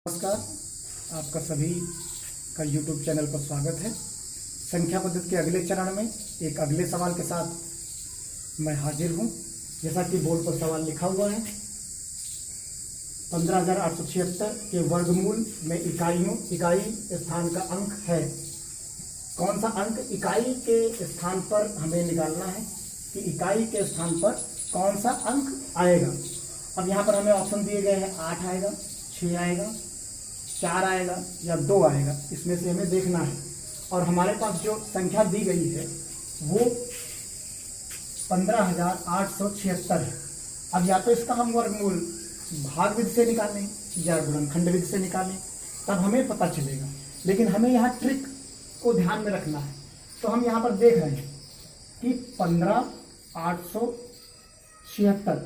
नमस्कार, आपका सभी का YouTube चैनल पर स्वागत है। संख्या पद्धति के अगले चरण में एक अगले सवाल के साथ मैं हाजिर हूँ। जैसा कि बोर्ड पर सवाल लिखा हुआ है, 15,876 के वर्गमूल में इकाई स्थान का अंक है। कौन सा अंक इकाई के स्थान पर हमें निकालना है कि इकाई के स्थान पर कौन सा अंक आएगा। अब यहाँ पर हमें ऑप्शन दिए गए हैं, 8 आएगा, 6 आएगा, 4 आएगा या 2 आएगा। इसमें से हमें देखना है। और हमारे पास जो संख्या दी गई है वो 15,876 है। अब या तो इसका हम वर्गमूल भाग विधि से निकालें या गुणनखंड विधि से निकालें, तब हमें पता चलेगा। लेकिन हमें यहाँ ट्रिक को ध्यान में रखना है। तो हम यहाँ पर देख रहे हैं कि 15,876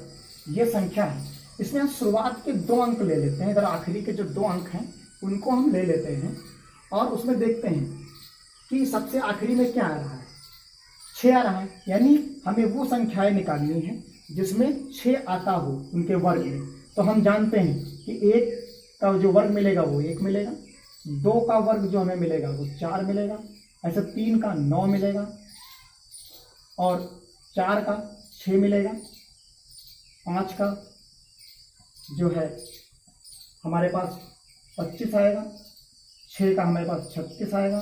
ये संख्या है। इसमें हम शुरुआत के 2 अंक ले लेते हैं। इधर आखिरी के जो 2 अंक हैं उनको हम ले लेते हैं और उसमें देखते हैं कि सबसे आखिरी में क्या आ रहा है, 6 आ रहा है। यानी हमें वो संख्याएं निकालनी है जिसमें 6 आता हो उनके वर्ग में। तो हम जानते हैं कि 1 का जो वर्ग मिलेगा वो 1 मिलेगा, 2 का वर्ग जो हमें मिलेगा वो 4 मिलेगा, ऐसे 3 का 9 मिलेगा और 4 का 6 मिलेगा, 5 का जो है हमारे पास 25 आएगा, 6 का हमारे पास 36 आएगा,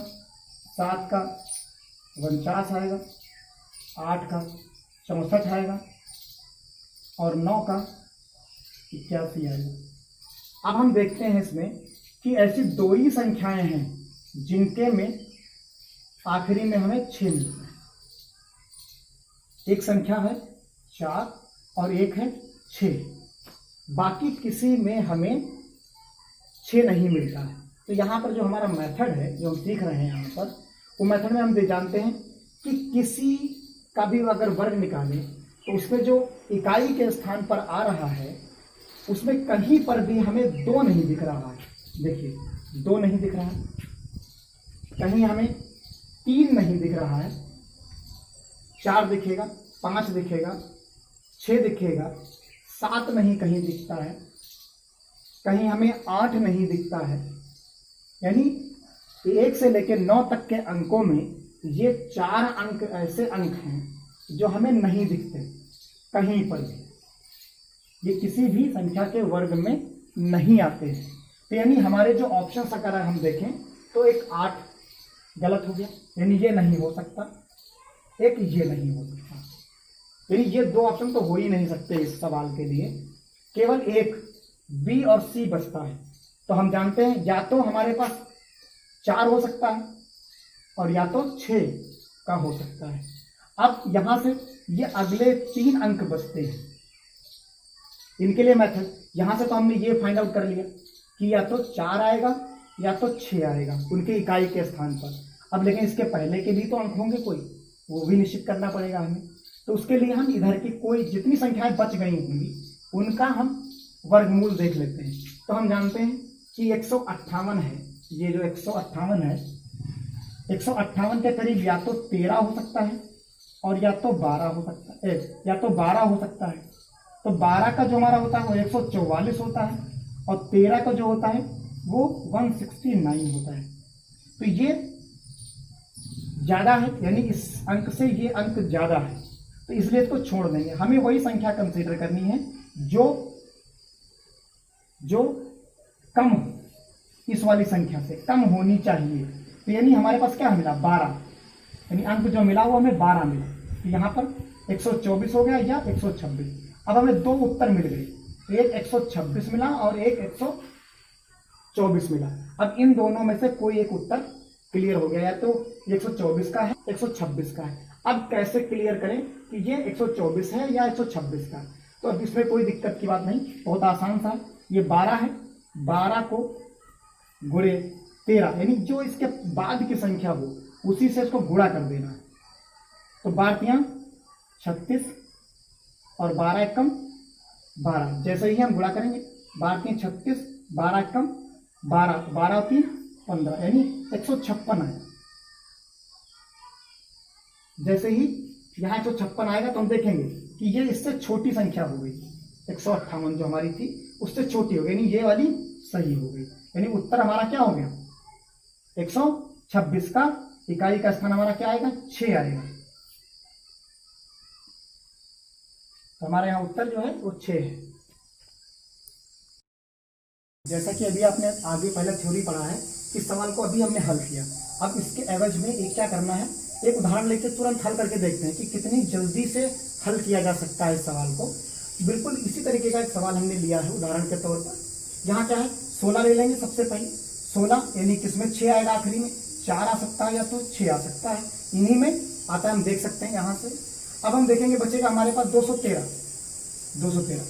7 का 49 आएगा, 8 का 64 आएगा और 9 का 81 आएगा। अब हम देखते हैं इसमें कि ऐसी 2 ही संख्याएं हैं जिनके में आखिरी में हमें 6 मिलता है। एक संख्या है 4 और एक है 6। बाकी किसी में हमें 6 नहीं मिलता है। तो यहाँ पर जो हमारा मेथड है जो हम सीख रहे हैं यहाँ पर, वो मेथड में हम जानते हैं कि किसी का भी अगर वर्ग निकालें तो उसमें जो इकाई के स्थान पर आ रहा है उसमें कहीं पर भी हमें 2 नहीं दिख रहा है। देखिए 2 नहीं दिख रहा है, कहीं हमें 3 नहीं दिख रहा है, 4 दिखेगा, 5 दिखेगा, 6 दिखेगा, 7 नहीं कहीं दिखता है, कहीं हमें 8 नहीं दिखता है। यानी 1 से लेकर 9 तक के अंकों में ये 4 अंक ऐसे अंक हैं जो हमें नहीं दिखते कहीं पर भी। ये किसी भी संख्या के वर्ग में नहीं आते हैं। तो यानी हमारे जो ऑप्शन अगर हम देखें तो एक 8 गलत हो गया, यानी ये नहीं हो सकता, एक ये नहीं हो सकता। यानी ये 2 ऑप्शन तो हो ही नहीं सकते इस सवाल के लिए। केवल एक बी और सी बचता है। तो हम जानते हैं या तो हमारे पास 4 हो सकता है और या तो 6 का हो सकता है। अब यहां से ये अगले 3 अंक बचते हैं, इनके लिए मेथड यहां से तो हमने ये फाइंड आउट कर लिया कि या तो 4 आएगा या तो 6 आएगा उनके इकाई के स्थान पर। अब लेकिन इसके पहले के भी तो अंक होंगे कोई, वो भी निश्चित करना पड़ेगा हमें। तो उसके लिए हम इधर की कोई जितनी संख्याएं बच गई होंगी उनका हम वर्गमूल देख लेते हैं। तो हम जानते हैं कि 158 है। ये जो 158 है, 158 के करीब या तो 13 हो सकता है और या तो 12 हो सकता है, या तो 12 हो सकता है। तो 12 का जो हमारा होता है वो 144 होता है और 13 का जो होता है वो 169 होता है। तो ये ज्यादा है, यानी इस अंक से ये अंक ज्यादा है, तो इसलिए इसको छोड़ देंगे। हमें वही संख्या कंसीडर करनी है जो कम हो, इस वाली संख्या से कम होनी चाहिए। तो यानी हमारे पास क्या मिला, 12, यानी अंक जो मिला वो हमें 12 मिला। तो यहाँ पर 124 हो गया या 126। अब हमें 2 उत्तर मिल गए, एक 126 मिला और एक 124 मिला। अब इन दोनों में से कोई एक उत्तर क्लियर हो गया, या तो 124 का है, 126 का है। अब कैसे क्लियर करें कि ये 124 है या 126 का। तो अब इसमें कोई दिक्कत की बात नहीं, बहुत आसान सा। ये 12 है, 12 को गुणे 13, यानी जो इसके बाद की संख्या हो उसी से इसको गुणा कर देना है। तो 12 36 और 12 एकम 12। जैसे ही हम गुणा करेंगे, 12 36, 12 एकम 12, 12 3 15, यानी 156 आएगा। जैसे ही यहाँ 156 आएगा तो हम देखेंगे कि ये इससे छोटी संख्या हो गई, 158 जो हमारी थी उससे छोटी हो गई, यानी ये वाली सही हो गई। यानी उत्तर हमारा क्या हो गया 126 का इकाई का स्थान हमारा क्या आएगा 6 आएगा। तो हमारे यहाँ उत्तर जो है वो 6 है। जैसा कि अभी आपने आगे पहले थ्योरी पढ़ा है, इस सवाल को अभी हमने हल किया। अब इसके एवज में एक क्या करना है, एक उदाहरण लेके तुरंत हल करके देखते हैं कि कितनी जल्दी से हल किया जा सकता है इस सवाल को। बिल्कुल इसी तरीके का एक सवाल हमने लिया है उदाहरण के तौर पर। यहाँ क्या है 16 ले लेंगे सबसे पहले। 16 यानी किसमें 6 आएगा, आखिरी में 4 आ सकता है या तो 6 आ सकता है, इन्हीं में आता है, हम देख सकते हैं यहाँ से। अब हम देखेंगे बचेगा हमारे पास 213।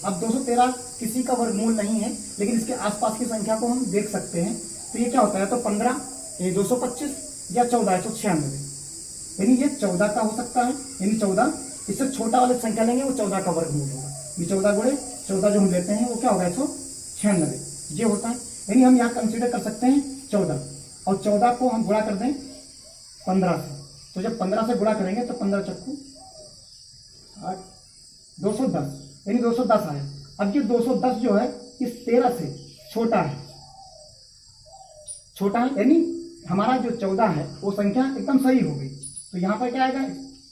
अब 213 किसी का वर्गमूल नहीं है, लेकिन इसके आसपास की संख्या को हम देख सकते हैं। तो ये क्या होता है, तो 15, ये 225 या 14 है तो 96, यानी ये 14 का हो सकता है, यानी 14। इससे छोटा वाले संख्या लेंगे वो 14 का वर्गमूल होगा। ये 14 गुणे 14 जो हम लेते हैं वो क्या होगा 196, ये होता है। यानी हम यहाँ कंसीडर कर सकते हैं 14, और 14 को हम गुणा कर दें 15 से। तो जब 15 से गुणा करेंगे तो 15 चक्कू 8, 210, यानी 210 आया। अब ये 210 जो है इस 13 से छोटा है, यानी हमारा जो 14 है वो संख्या एकदम सही हो गई। तो यहाँ पर क्या आएगा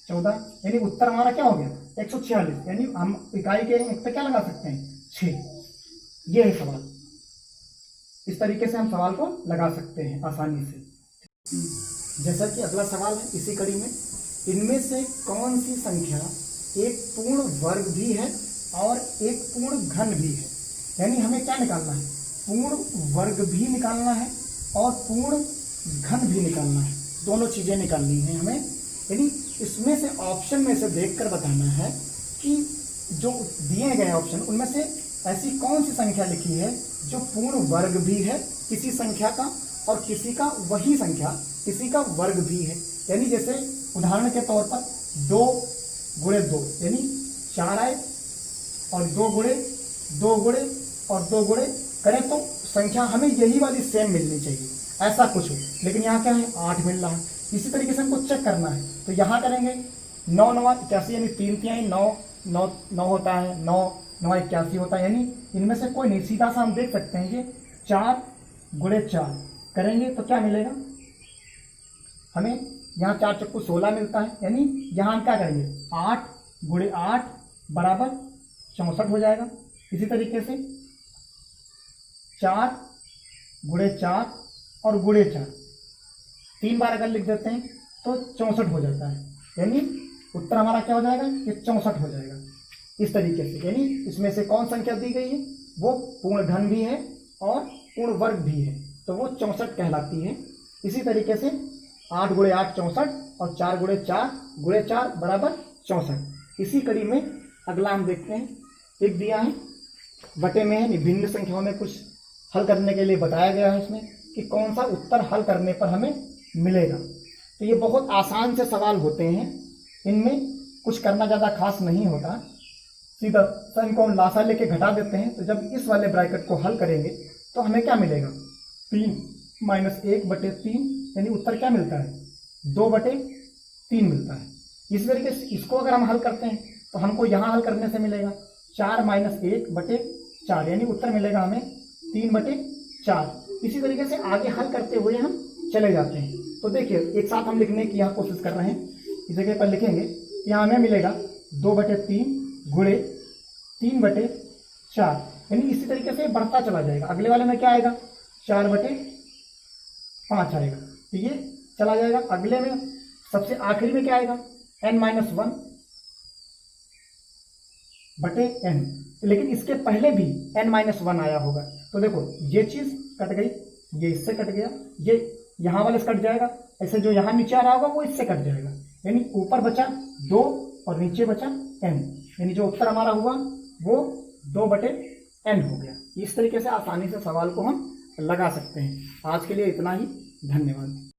14, यानी उत्तर हमारा क्या हो गया 146, यानी हम इकाई के अंक पे क्या लगा सकते हैं 6। ये है सवाल। इस तरीके से हम सवाल को लगा सकते हैं आसानी से। जैसा कि अगला सवाल है इसी कड़ी में, इनमें से कौन सी संख्या एक पूर्ण वर्ग भी है और एक पूर्ण घन भी है। यानी हमें क्या निकालना है, पूर्ण वर्ग भी निकालना है और पूर्ण घन भी निकालना है, दोनों चीजें निकालनी है हमें। यानी इसमें से ऑप्शन में से देखकर बताना है कि जो दिए गए ऑप्शन उनमें से ऐसी कौन सी संख्या लिखी है जो पूर्ण वर्ग भी है किसी संख्या का, और किसी का वही संख्या किसी का वर्ग भी है। यानी जैसे उदाहरण के तौर पर 2 गुणे 2 यानी 4 आए, और 2 गुणे 2 गुणे और 2 गुणे करें तो संख्या हमें यही वाली सेम मिलनी चाहिए, ऐसा कुछ हो। लेकिन यहाँ क्या है 8 मिल रहा है। इसी तरीके से हमको चेक करना है, तो यहाँ करेंगे 9 9 81, यानी 3 3 9 9 9 होता है, 9 9 81 होता है। यानी इनमें से कोई नहीं, सीधा सा हम देख सकते हैं ये 4 गुणे 4 करेंगे तो क्या मिलेगा हमें, यहाँ 4 चक्कू 16 मिलता है। यानी यहाँ हम क्या करेंगे 8 गुणे 8 बराबर 64 हो जाएगा। इसी तरीके से 4 गुणे 4 और गुणे 4 3 बार अगर लिख देते हैं तो 64 हो जाता है। यानी उत्तर हमारा क्या हो जाएगा, ये 64 हो जाएगा। इस तरीके से यानी इसमें से कौन संख्या दी गई है वो पूर्ण घन भी है और पूर्ण वर्ग भी है, तो वो 64 कहलाती है। इसी तरीके से 8 गुणे 8 64 और 4 गुणे 4 बराबर 64। इसी कड़ी में अगला हम देखते हैं, एक दिया है बटे में है, विभिन्न संख्याओं में कुछ हल करने के लिए बताया गया है इसमें कि कौन सा उत्तर हल करने पर हमें मिलेगा। तो ये बहुत आसान से सवाल होते हैं, इनमें कुछ करना ज़्यादा खास नहीं होता, सीधा साइन को हम लासा लेके घटा देते हैं। तो जब इस वाले ब्रैकेट को हल करेंगे तो हमें क्या मिलेगा 3 - 1/3, यानी उत्तर क्या मिलता है 2/3 मिलता है। इस तरीके से इसको अगर हम हल करते हैं तो हमको यहाँ हल करने से मिलेगा 4 - 1/4, यानी उत्तर मिलेगा हमें 3/4। इसी तरीके से आगे हल करते हुए हम चले जाते हैं। तो देखिए एक साथ हम लिखने की यहाँ कोशिश कर रहे हैं, इस जगह पर लिखेंगे, यहाँ हमें मिलेगा 2/3 गुणे 3/4, यानी इसी तरीके से बढ़ता चला जाएगा। अगले वाले में क्या आएगा 4/5 आएगा, तो ये चला जाएगा। अगले में सबसे आखिरी में क्या आएगा n-1/n, लेकिन इसके पहले भी n-1 आया होगा। तो देखो ये चीज कट गई, ये इससे कट गया, ये यहाँ वाले से कट जाएगा, ऐसे जो यहाँ नीचे आ रहा होगा वो इससे कट जाएगा, यानी ऊपर बचा 2 और नीचे बचा n, यानी जो उत्तर हमारा हुआ वो 2/n हो गया। इस तरीके से आसानी से सवाल को हम लगा सकते हैं। आज के लिए इतना ही, धन्यवाद।